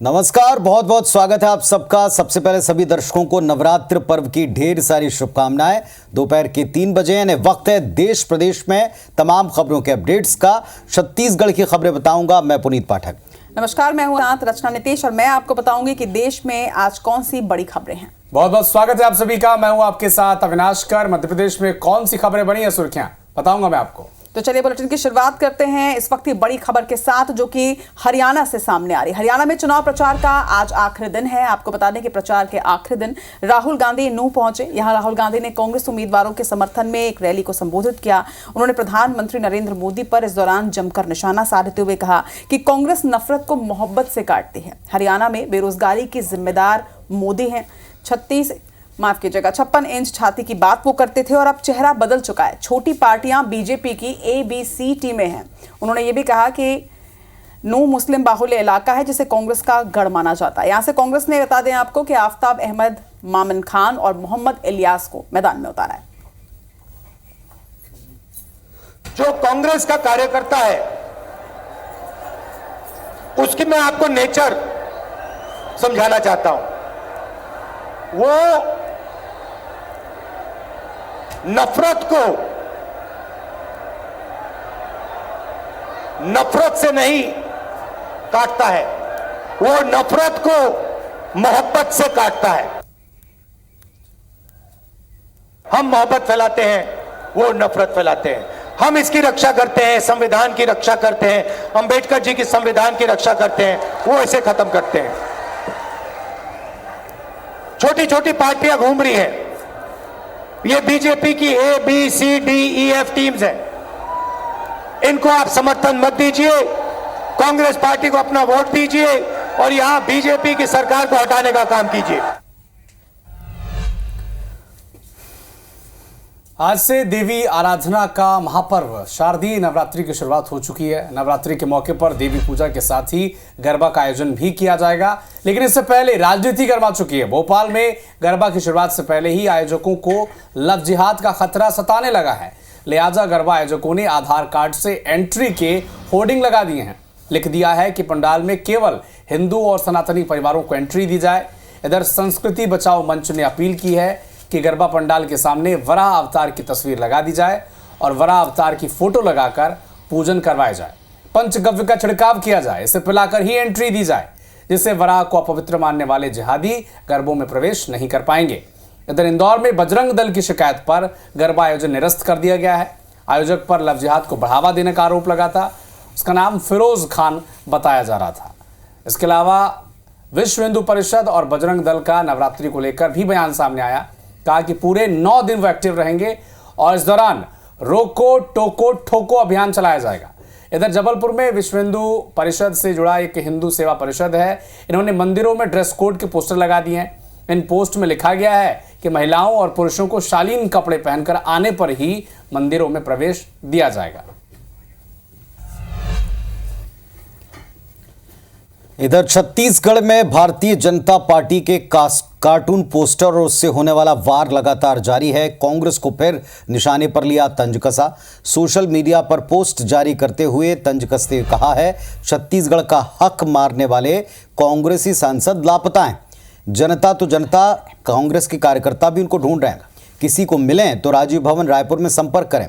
नमस्कार, बहुत बहुत स्वागत है आप सबका। सबसे पहले सभी दर्शकों को नवरात्र पर्व की ढेर सारी शुभकामनाएं। दोपहर के 3 बजे यानी वक्त है देश प्रदेश में तमाम खबरों के अपडेट्स का। छत्तीसगढ़ की खबरें बताऊंगा मैं, पुनीत पाठक। नमस्कार, मैं हूं साथ रचना नितेश और मैं आपको बताऊंगी कि देश में आज कौन सी बड़ी खबरें हैं। बहुत बहुत स्वागत है आप सभी का। मैं हूं आपके साथ अविनाश कर। मध्य प्रदेश में कौन सी खबरें बनी है सुर्खियां बताऊंगा मैं आपको। तो चलिए बुलेटिन की शुरुआत करते हैं इस वक्त की बड़ी खबर के साथ, जो कि हरियाणा से सामने आ रही। हरियाणा में चुनाव प्रचार का आज आखिरी दिन है। आपको बता दें कि प्रचार के आखिरी दिन राहुल गांधी नूंह पहुंचे। यहां राहुल गांधी ने कांग्रेस उम्मीदवारों के समर्थन में एक रैली को संबोधित किया। उन्होंने प्रधानमंत्री नरेंद्र मोदी पर इस दौरान जमकर निशाना साधते हुए कहा कि कांग्रेस नफरत को मोहब्बत से काटती है। हरियाणा में बेरोजगारी की जिम्मेदार मोदी हैं। 56 इंच छाती की बात वो करते थे और अब चेहरा बदल चुका है। छोटी पार्टियां बीजेपी की ABC टीमें हैं। उन्होंने ये भी कहा कि नूंह मुस्लिम बाहुल्य इलाका है जिसे कांग्रेस का गढ़ माना जाता है। यहां से कांग्रेस ने, बता दें आपको, कि आफ्ताब अहमद, मामन खान और मोहम्मद इलियास को मैदान में उतारा है। जो कांग्रेस का कार्यकर्ता है उसकी मैं आपको नेचर समझाना चाहता हूं। वो नफरत से नहीं काटता है, वो नफरत को मोहब्बत से काटता है। हम मोहब्बत फैलाते हैं, वो नफरत फैलाते हैं। हम इसकी रक्षा करते हैं, संविधान की रक्षा करते हैं, अंबेडकर जी की संविधान की रक्षा करते हैं, वो इसे खत्म करते हैं। छोटी छोटी पार्टियां घूम रही हैं। ये बीजेपी की ABCDEF टीम्स हैं। इनको आप समर्थन मत दीजिए, कांग्रेस पार्टी को अपना वोट दीजिए और यहां बीजेपी की सरकार को हटाने का काम कीजिए। आज से देवी आराधना का महापर्व शारदीय नवरात्रि की शुरुआत हो चुकी है। नवरात्रि के मौके पर देवी पूजा के साथ ही गरबा का आयोजन भी किया जाएगा, लेकिन इससे पहले राजनीति गर्मा चुकी है। भोपाल में गरबा की शुरुआत से पहले ही आयोजकों को लव जिहाद का खतरा सताने लगा है। लिहाजा गरबा आयोजकों ने आधार कार्ड से एंट्री के होर्डिंग लगा दिए हैं। लिख दिया है कि पंडाल में केवल हिंदू और सनातनी परिवारों को एंट्री दी जाए। इधर संस्कृति बचाओ मंच ने अपील की है कि गरबा पंडाल के सामने वराह अवतार की तस्वीर लगा दी जाए और वराह अवतार की फोटो लगाकर पूजन करवाया जाए। पंचगव्य का छिड़काव किया जाए, इसे पिलाकर ही एंट्री दी जाए, जिससे वराह को अपवित्र मानने वाले जिहादी गरबों में प्रवेश नहीं कर पाएंगे। इधर इंदौर में बजरंग दल की शिकायत पर गरबा आयोजन निरस्त कर दिया गया है। आयोजक पर लव जिहाद को बढ़ावा देने का आरोप लगा था। उसका नाम फिरोज खान बताया जा रहा था। इसके अलावा विश्व हिंदू परिषद और बजरंग दल का नवरात्रि को लेकर भी बयान सामने आया। कहा कि पूरे 9 दिन वो एक्टिव रहेंगे और इस दौरान रोको टोको ठोको अभियान चलाया जाएगा। इधर जबलपुर में विश्व हिंदू परिषद से जुड़ा एक हिंदू सेवा परिषद है। इन्होंने मंदिरों में ड्रेस कोड के पोस्टर लगा दिए हैं। इन पोस्ट में लिखा गया है कि महिलाओं और पुरुषों को शालीन कपड़े पहनकर आने पर ही मंदिरों में प्रवेश दिया जाएगा। इधर छत्तीसगढ़ में भारतीय जनता पार्टी के कार्टून पोस्टर और उससे होने वाला वार लगातार जारी है। कांग्रेस को फिर निशाने पर लिया तंज कसा। सोशल मीडिया पर पोस्ट जारी करते हुए तंज कसते हुए कहा है, छत्तीसगढ़ का हक मारने वाले कांग्रेसी सांसद लापता हैं। जनता तो जनता, कांग्रेस के कार्यकर्ता भी उनको ढूंढ रहे हैं। किसी को मिलें तो राजीव भवन रायपुर में संपर्क करें।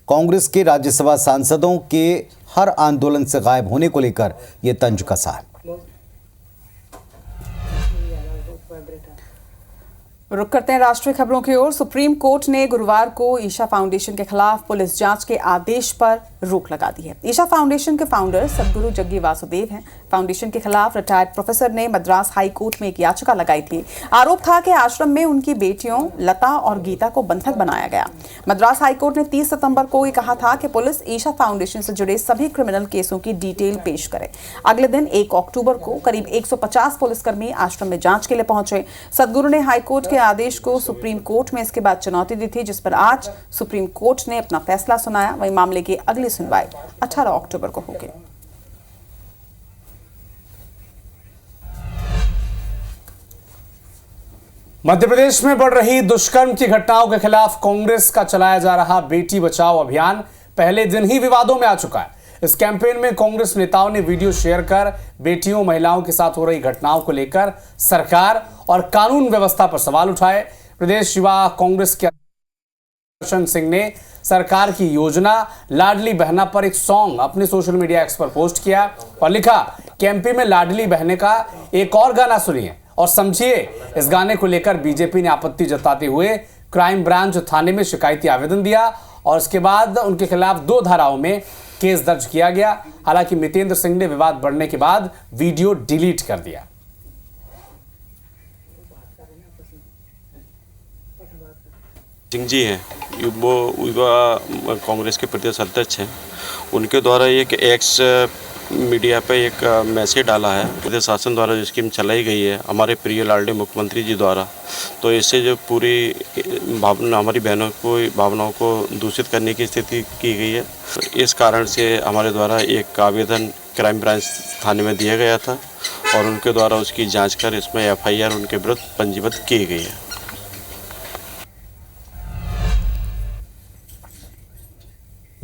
कांग्रेस के राज्यसभा सांसदों के हर आंदोलन से गायब होने को लेकर यह तंज कसा है। रुक करते हैं राष्ट्रीय खबरों की ओर। सुप्रीम कोर्ट ने गुरुवार को ईशा फाउंडेशन के खिलाफ पुलिस जांच के आदेश पर रोक लगा दी है। ईशा फाउंडेशन के फाउंडर सदगुरु जग्गी वासुदेव हैं। फाउंडेशन के खिलाफ रिटायर्ड प्रोफेसर ने मद्रास हाई कोर्ट में एक याचिका लगाई थी। आरोप था कि आश्रम में उनकी बेटियों लता और गीता को बंधक बनाया गया। मद्रास हाई कोर्ट ने 30 सितंबर को ये कहा था कि पुलिस ईशा फाउंडेशन से जुड़े सभी क्रिमिनल केसों की डिटेल पेश करे। अगले दिन 1 अक्टूबर को करीब 150 पुलिसकर्मी आश्रम में जांच के लिए पहुंचे। सदगुरु ने हाईकोर्ट के आदेश को सुप्रीम कोर्ट में इसके बाद चुनौती दी थी, जिस पर आज सुप्रीम कोर्ट ने अपना फैसला सुनाया। वहीं मामले की अगली सुनवाई 18 अक्टूबर को होगी। मध्य प्रदेश में बढ़ रही दुष्कर्म की घटनाओं के खिलाफ कांग्रेस का चलाया जा रहा बेटी बचाओ अभियान पहले दिन ही विवादों में आ चुका है। इस कैंपेन में कांग्रेस नेताओं ने वीडियो शेयर कर बेटियों महिलाओं के साथ हो रही घटनाओं को लेकर सरकार और कानून व्यवस्था पर सवाल उठाए। प्रदेश युवा कांग्रेस के दर्शन सिंह ने सरकार की योजना लाडली बहना पर एक सॉन्ग अपने सोशल मीडिया एक्स पर पोस्ट किया और लिखा कि एमपी में लाडली बहने का एक और गाना सुनिए और समझिए। इस गाने को लेकर बीजेपी ने आपत्ति जताते हुए क्राइम ब्रांच थाने में शिकायती आवेदन दिया और इसके बाद उनके खिलाफ 2 धाराओं में केस दर्ज किया गया। हालांकि मितेंद्र सिंह ने विवाद बढ़ने के बाद वीडियो डिलीट कर दिया। सिंह जी हैं, वो युवा कांग्रेस के प्रदेश अध्यक्ष हैं। उनके द्वारा एक एक्स मीडिया पे एक मैसेज डाला है प्रदेश शासन द्वारा जो स्कीम चलाई गई है हमारे प्रिय लाडले मुख्यमंत्री जी द्वारा, तो इससे जो पूरी भावना हमारी बहनों को भावनाओं को दूषित करने की स्थिति की गई है। इस कारण से हमारे द्वारा एक आवेदन क्राइम ब्रांच थाने में दिया गया था और उनके द्वारा उसकी जांच कर इसमें एफआईआर उनके विरुद्ध पंजीबद्ध की गई है।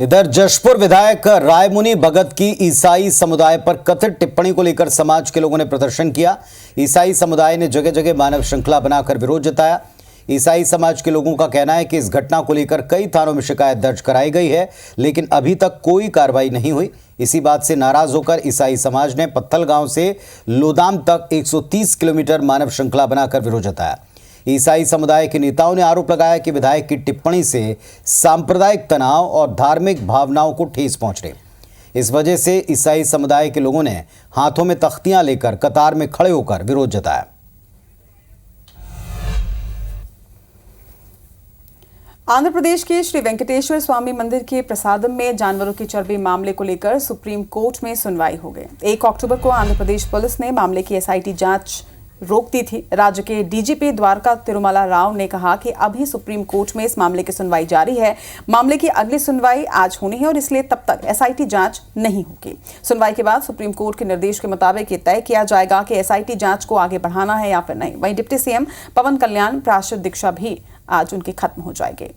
इधर जशपुर विधायक रायमुनि भगत की ईसाई समुदाय पर कथित टिप्पणी को लेकर समाज के लोगों ने प्रदर्शन किया। ईसाई समुदाय ने जगह जगह मानव श्रृंखला बनाकर विरोध जताया। ईसाई समाज के लोगों का कहना है कि इस घटना को लेकर कई थानों में शिकायत दर्ज कराई गई है, लेकिन अभी तक कोई कार्रवाई नहीं हुई। इसी बात से नाराज होकर ईसाई समाज ने पत्थलगांव से लोदाम तक 130 किलोमीटर मानव श्रृंखला बनाकर विरोध जताया। ईसाई समुदाय के नेताओं ने आरोप लगाया कि विधायक की टिप्पणी से सांप्रदायिक तनाव और धार्मिक भावनाओं को ठेस पहुंच रही। इस वजह से ईसाई समुदाय के लोगों ने हाथों में तख्तियां लेकर कतार में खड़े होकर विरोध जताया। आंध्र प्रदेश के श्री वेंकटेश्वर स्वामी मंदिर के प्रसादम में जानवरों की चर्बी मामले को लेकर सुप्रीम कोर्ट में सुनवाई हो गई। 1 अक्टूबर को आंध्र प्रदेश पुलिस ने मामले की एसआईटी जांच रोक दी थी। राज्य के डीजीपी द्वारका तिरुमला राव ने कहा कि अभी सुप्रीम कोर्ट में इस मामले की सुनवाई जारी है। मामले की अगली सुनवाई आज होनी है और इसलिए तब तक एसआईटी जांच नहीं होगी। सुनवाई के बाद सुप्रीम कोर्ट के निर्देश के मुताबिक ये तय किया जाएगा कि एसआईटी जांच को आगे बढ़ाना है या फिर नहीं। वहीं डिप्टी सीएम पवन कल्याण प्रायश्चित दीक्षा भी आज उनकी खत्म हो जाएगी।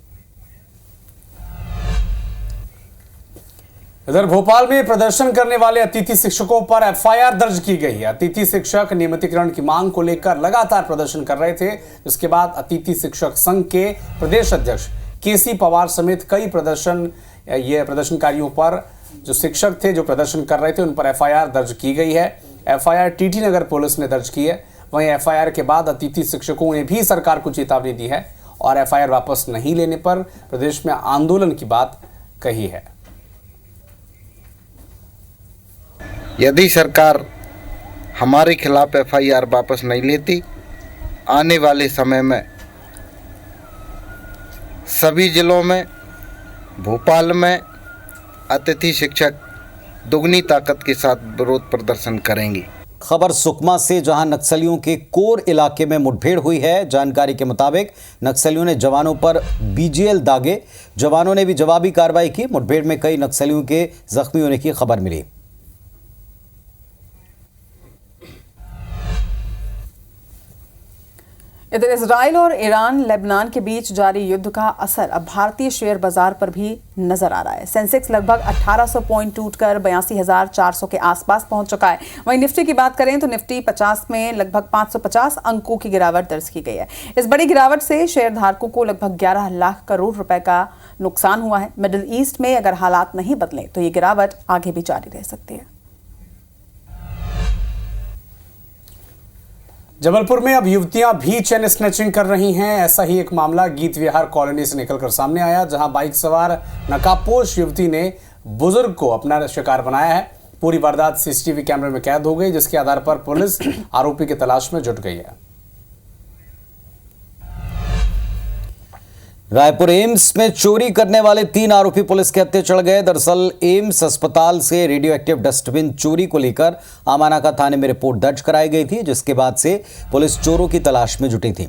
इधर भोपाल में प्रदर्शन करने वाले अतिथि शिक्षकों पर एफआईआर दर्ज की गई है। अतिथि शिक्षक नियमितीकरण की मांग को लेकर लगातार प्रदर्शन कर रहे थे, जिसके बाद अतिथि शिक्षक संघ के प्रदेश अध्यक्ष केसी पवार समेत कई प्रदर्शनकारियों पर जो शिक्षक थे जो प्रदर्शन कर रहे थे उन पर एफआईआर दर्ज की गई है। एफआईआर टीटी नगर पुलिस ने दर्ज की है। वहीं एफआईआर के बाद अतिथि शिक्षकों ने भी सरकार को चेतावनी दी है और एफआईआर वापस नहीं लेने पर प्रदेश में आंदोलन की बात कही है। यदि सरकार हमारे खिलाफ एफआईआर वापस नहीं लेती, आने वाले समय में सभी जिलों में, भोपाल में अतिथि शिक्षक दुगनी ताकत के साथ विरोध प्रदर्शन करेंगे। खबर सुकमा से, जहां नक्सलियों के कोर इलाके में मुठभेड़ हुई है। जानकारी के मुताबिक नक्सलियों ने जवानों पर बीजीएल दागे। जवानों ने भी जवाबी कार्रवाई की। मुठभेड़ में कई नक्सलियों के जख्मी होने की खबर मिली। इधर इजराइल और ईरान लेबनान के बीच जारी युद्ध का असर अब भारतीय शेयर बाजार पर भी नजर आ रहा है। सेंसेक्स लगभग 1800 पॉइंट टूटकर 82,400 के आसपास पहुंच चुका है। वहीं निफ्टी की बात करें तो निफ्टी 50 में लगभग 550 अंकों की गिरावट दर्ज की गई है। इस बड़ी गिरावट से शेयर धारकों को लगभग 11 लाख करोड़ रुपए का नुकसान हुआ है। मिडिल ईस्ट में अगर हालात नहीं बदले तो ये गिरावट आगे भी जारी रह सकती है। जबलपुर में अब युवतियां भी चेन स्नैचिंग कर रही हैं। ऐसा ही एक मामला गीत विहार कॉलोनी से निकलकर सामने आया, जहां बाइक सवार नकाबपोश युवती ने बुजुर्ग को अपना शिकार बनाया है। पूरी वारदात सीसीटीवी कैमरे में कैद हो गई, जिसके आधार पर पुलिस आरोपी की तलाश में जुट गई है। रायपुर एम्स में चोरी करने वाले 3 आरोपी पुलिस के हत्थे चढ़ गए। दरअसल एम्स अस्पताल से रेडियो एक्टिव डस्टबिन चोरी को लेकर आमानाका थाने में रिपोर्ट दर्ज कराई गई थी, जिसके बाद से पुलिस चोरों की तलाश में जुटी थी।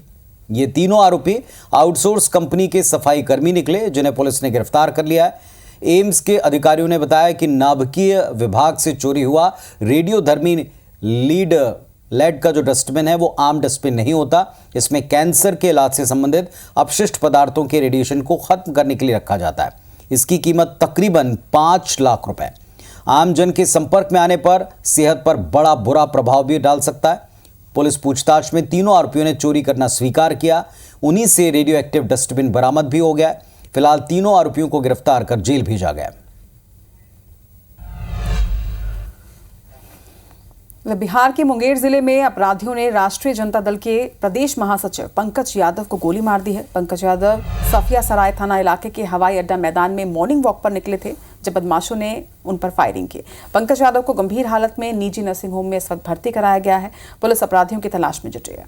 ये तीनों आरोपी आउटसोर्स कंपनी के सफाई कर्मी निकले, जिन्हें पुलिस ने गिरफ्तार कर लिया है। एम्स के अधिकारियों ने बताया कि नाभिकीय विभाग से चोरी हुआ रेडियो धर्मी लेड का जो डस्टबिन है वो आम डस्टबिन नहीं होता। इसमें कैंसर के इलाज से संबंधित अपशिष्ट पदार्थों के रेडिएशन को खत्म करने के लिए रखा जाता है। इसकी कीमत तकरीबन 5 लाख रुपए। आम जन के संपर्क में आने पर सेहत पर बड़ा बुरा प्रभाव भी डाल सकता है। पुलिस पूछताछ में तीनों आरोपियों ने चोरी करना स्वीकार किया। उन्हीं से रेडियो एक्टिव डस्टबिन बरामद भी हो गया। फिलहाल तीनों आरोपियों को गिरफ्तार कर जेल भेजा गया। बिहार के मुंगेर जिले में अपराधियों ने राष्ट्रीय जनता दल के प्रदेश महासचिव पंकज यादव को गोली मार दी है। पंकज यादव सफिया सराय थाना इलाके के हवाई अड्डा मैदान में मॉर्निंग वॉक पर निकले थे जब बदमाशों ने उन पर फायरिंग की। पंकज यादव को गंभीर हालत में निजी नर्सिंग होम में इस वक्त भर्ती कराया गया है। पुलिस अपराधियों की तलाश में जुटी है।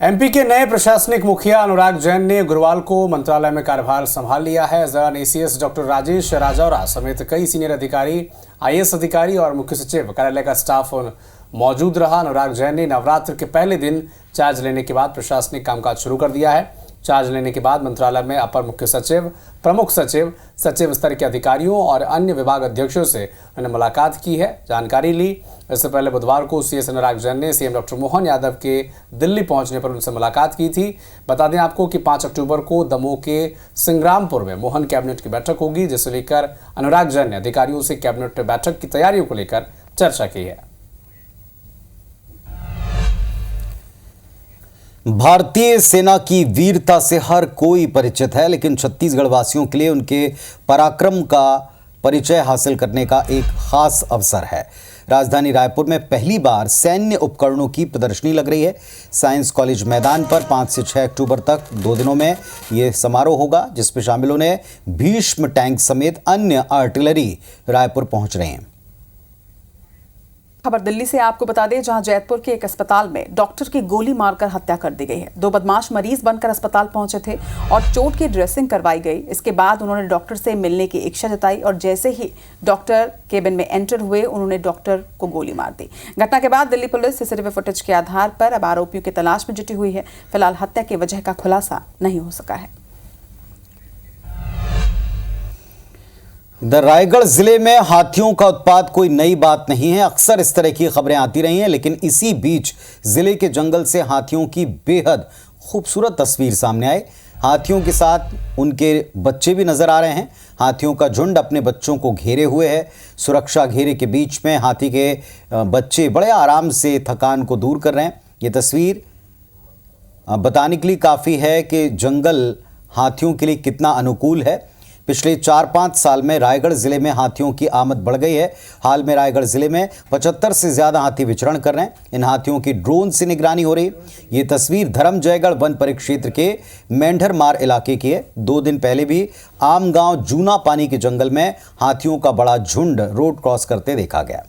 एमपी के नए प्रशासनिक मुखिया अनुराग जैन ने गुरुवार को मंत्रालय में कार्यभार संभाल लिया है। जरान एसीएस डॉक्टर राजेश राजौरा समेत कई सीनियर अधिकारी, आईएएस अधिकारी और मुख्य सचिव कार्यालय का स्टाफ मौजूद रहा। अनुराग जैन ने नवरात्र के पहले दिन चार्ज लेने के बाद प्रशासनिक कामकाज शुरू कर दिया है। चार्ज लेने के बाद मंत्रालय में अपर मुख्य सचिव, प्रमुख सचिव, सचिव स्तर के अधिकारियों और अन्य विभाग अध्यक्षों से उन्होंने मुलाकात की है, जानकारी ली। इससे पहले बुधवार को सीएस अनुराग जैन ने सीएम डॉक्टर मोहन यादव के दिल्ली पहुंचने पर उनसे मुलाकात की थी। बता दें आपको कि 5 अक्टूबर को दमोह के संग्रामपुर में मोहन कैबिनेट की बैठक होगी, जिसे लेकर अनुराग जैन ने अधिकारियों से कैबिनेट बैठक की तैयारियों को लेकर चर्चा की है। भारतीय सेना की वीरता से हर कोई परिचित है, लेकिन छत्तीसगढ़ वासियों के लिए उनके पराक्रम का परिचय हासिल करने का एक खास अवसर है। राजधानी रायपुर में पहली बार सैन्य उपकरणों की प्रदर्शनी लग रही है। साइंस कॉलेज मैदान पर 5 से 6 अक्टूबर तक 2 दिनों में यह समारोह होगा, जिसमें शामिलों ने भीष्म टैंक समेत अन्य आर्टिलरी रायपुर पहुंच रहे हैं। खबर दिल्ली से आपको बता दें, जहां जयपुर के एक अस्पताल में डॉक्टर की गोली मारकर हत्या कर दी गई है। 2 बदमाश मरीज बनकर अस्पताल पहुंचे थे और चोट की ड्रेसिंग करवाई गई। इसके बाद उन्होंने डॉक्टर से मिलने की इच्छा जताई और जैसे ही डॉक्टर केबिन में एंटर हुए, उन्होंने डॉक्टर को गोली मार दी। घटना के बाद दिल्ली पुलिस सीसीटीवी फुटेज के आधार पर अब आरोपियों की तलाश में जुटी हुई है। फिलहाल हत्या की वजह का खुलासा नहीं हो सका है। रायगढ़ जिले में हाथियों का उत्पात कोई नई बात नहीं है। अक्सर इस तरह की खबरें आती रही हैं, लेकिन इसी बीच जिले के जंगल से हाथियों की बेहद खूबसूरत तस्वीर सामने आई। हाथियों के साथ उनके बच्चे भी नजर आ रहे हैं। हाथियों का झुंड अपने बच्चों को घेरे हुए है। सुरक्षा घेरे के बीच में हाथी के बच्चे बड़े आराम से थकान को दूर कर रहे हैं। ये तस्वीर बताने के लिए काफ़ी है कि जंगल हाथियों के लिए कितना अनुकूल है। पिछले 4-5 साल में रायगढ़ जिले में हाथियों की आमद बढ़ गई है। हाल में रायगढ़ जिले में 75 से ज़्यादा हाथी विचरण कर रहे हैं। इन हाथियों की ड्रोन से निगरानी हो रही है। ये तस्वीर धर्मजयगढ़ वन परिक्षेत्र के मेंढरमार इलाके की है। 2 दिन पहले भी आमगांव जूना पानी के जंगल में हाथियों का बड़ा झुंड रोड क्रॉस करते देखा गया।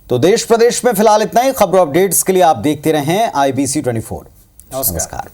तो देश प्रदेश में फिलहाल इतना ही। खबरों अपडेट्स के लिए आप देखते रहें IBC 24। नमस्कार।